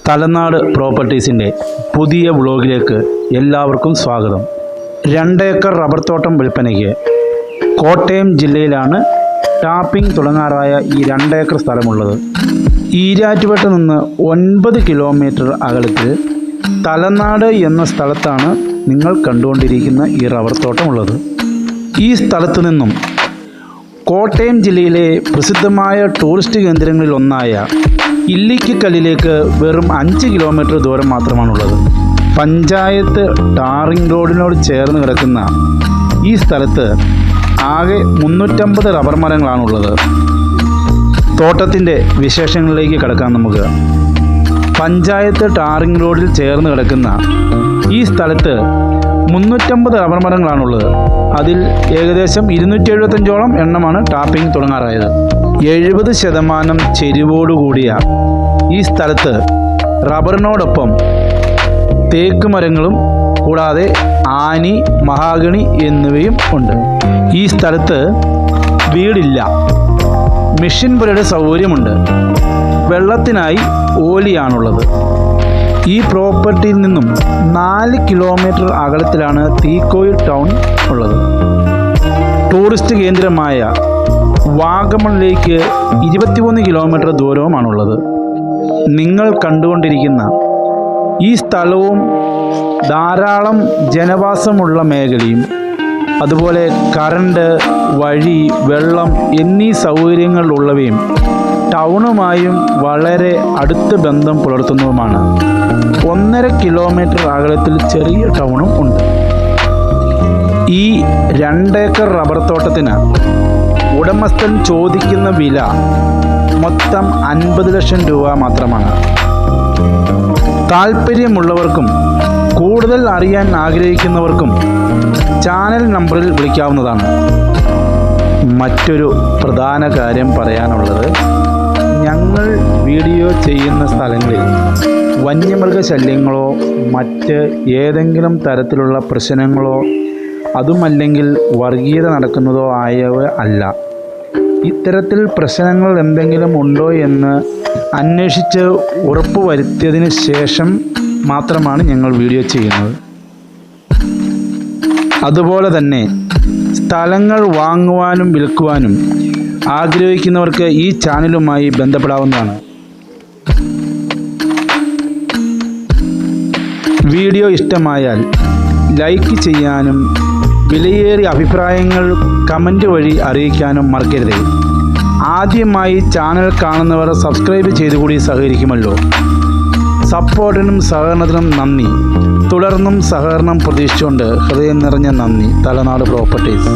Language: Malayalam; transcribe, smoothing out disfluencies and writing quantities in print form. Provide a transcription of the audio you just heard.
തലനാട് പ്രോപ്പർട്ടീസിൻ്റെ പുതിയ വ്ലോഗിലേക്ക് എല്ലാവർക്കും സ്വാഗതം. 2 ഏക്കർ റബ്ബർ തോട്ടം വിൽപ്പനയ്ക്ക് കോട്ടയം ജില്ലയിലാണ് ടാപ്പിംഗ് തുടങ്ങാറായ ഈ 2 ഏക്കർ സ്ഥലമുള്ളത്. ഈരാറ്റുപേട്ട നിന്ന് 9 കിലോമീറ്റർ അകലത്തിൽ തലനാട് എന്ന സ്ഥലത്താണ് നിങ്ങൾ കണ്ടുകൊണ്ടിരിക്കുന്ന ഈ റബ്ബർ തോട്ടമുള്ളത്. ഈ സ്ഥലത്തു നിന്നും കോട്ടയം ജില്ലയിലെ പ്രസിദ്ധമായ ടൂറിസ്റ്റ് കേന്ദ്രങ്ങളിൽ ഒന്നായ ഇല്ലിക്കക്കല്ലിലേക്ക് വെറും 5 കിലോമീറ്റർ ദൂരം മാത്രമാണുള്ളത്. പഞ്ചായത്ത് ടാറിംഗ് റോഡിനോട് ചേർന്ന് കിടക്കുന്ന ഈ സ്ഥലത്ത് ആകെ 350 റബ്ബർ മരങ്ങളാണുള്ളത്. തോട്ടത്തിൻ്റെ വിശേഷങ്ങളിലേക്ക് കിടക്കാം നമുക്ക്. പഞ്ചായത്ത് ടാറിംഗ് റോഡിൽ ചേർന്ന് കിടക്കുന്ന ഈ സ്ഥലത്ത് 350 റബ്ബർ മരങ്ങളാണുള്ളത്. അതിൽ ഏകദേശം 275ഓളം എണ്ണമാണ് ടാപ്പിംഗ് തുടങ്ങാറായത്. 70% ചെരിവോടുകൂടിയ ഈ സ്ഥലത്ത് റബ്ബറിനോടൊപ്പം തേക്ക് മരങ്ങളും കൂടാതെ ആനി, മഹാഗണി എന്നിവയും ഉണ്ട്. ഈ സ്ഥലത്ത് വീടില്ല, മെഷീൻ പുരയുടെ സൗകര്യമുണ്ട്. വെള്ളത്തിനായി ഓലിയാണുള്ളത്. ഈ പ്രോപ്പർട്ടിയിൽ നിന്നും 4 കിലോമീറ്റർ അകലത്തിലാണ് തീക്കോയിൽ ടൗൺ ഉള്ളത്. ടൂറിസ്റ്റ് കേന്ദ്രമായ വാഗമണിലേക്ക് 23 കിലോമീറ്റർ ദൂരവുമാണുള്ളത്. നിങ്ങൾ കണ്ടുകൊണ്ടിരിക്കുന്ന ഈ സ്ഥലവും ധാരാളം ജനവാസമുള്ള മേഖലയും അതുപോലെ കറണ്ട്, വഴി, വെള്ളം എന്നീ സൗകര്യങ്ങളുള്ളവയും ടൗണുമായും വളരെ അടുത്ത് ബന്ധം പുലർത്തുന്നതുമാണ്. 1.5 കിലോമീറ്റർ അകലത്തിൽ ചെറിയ ടൗണും ഉണ്ട്. ഈ 2 ഏക്കർ റബ്ബർ തോട്ടത്തിന് ഉടമസ്ഥൻ ചോദിക്കുന്ന വില മൊത്തം 50 ലക്ഷം രൂപ മാത്രമാണ്. താല്പര്യമുള്ളവർക്കും കൂടുതൽ അറിയാൻ ആഗ്രഹിക്കുന്നവർക്കും ചാനൽ നമ്പറിൽ വിളിക്കാവുന്നതാണ്. മറ്റൊരു പ്രധാന കാര്യം പറയാനുള്ളത്, ഞങ്ങൾ വീഡിയോ ചെയ്യുന്ന സ്ഥലങ്ങളിൽ വന്യമൃഗശല്യങ്ങളോ മറ്റ് ഏതെങ്കിലും തരത്തിലുള്ള പ്രശ്നങ്ങളോ അതുമല്ലെങ്കിൽ വർഗീയത നടക്കുന്നതോ ആയവ അല്ല. ഇത്തരത്തിൽ പ്രശ്നങ്ങൾ എന്തെങ്കിലും ഉണ്ടോ എന്ന് അന്വേഷിച്ച് ഉറപ്പുവരുത്തിയതിന് ശേഷം മാത്രമാണ് ഞങ്ങൾ വീഡിയോ ചെയ്യുന്നത്. അതുപോലെ തന്നെ സ്ഥലങ്ങൾ വാങ്ങുവാനും വിൽക്കുവാനും ആഗ്രഹിക്കുന്നവർക്ക് ഈ ചാനലുമായി ബന്ധപ്പെടാവുന്നതാണ്. വീഡിയോ ഇഷ്ടമായാൽ ലൈക്ക് ചെയ്യാനും വിലയേറിയ അഭിപ്രായങ്ങൾ കമൻറ്റ് വഴി അറിയിക്കാനും മറക്കരുത്. ആദ്യമായി ചാനൽ കാണുന്നവർ സബ്സ്ക്രൈബ് ചെയ്തുകൂടി സഹകരിക്കുമല്ലോ. സപ്പോർട്ടിനും സഹകരണത്തിനും നന്ദി. തുടർന്നും സഹകരണം പ്രതീക്ഷിച്ചുകൊണ്ട് ഹൃദയം നിറഞ്ഞ നന്ദി. തലനാട് പ്രോപ്പർട്ടീസ്.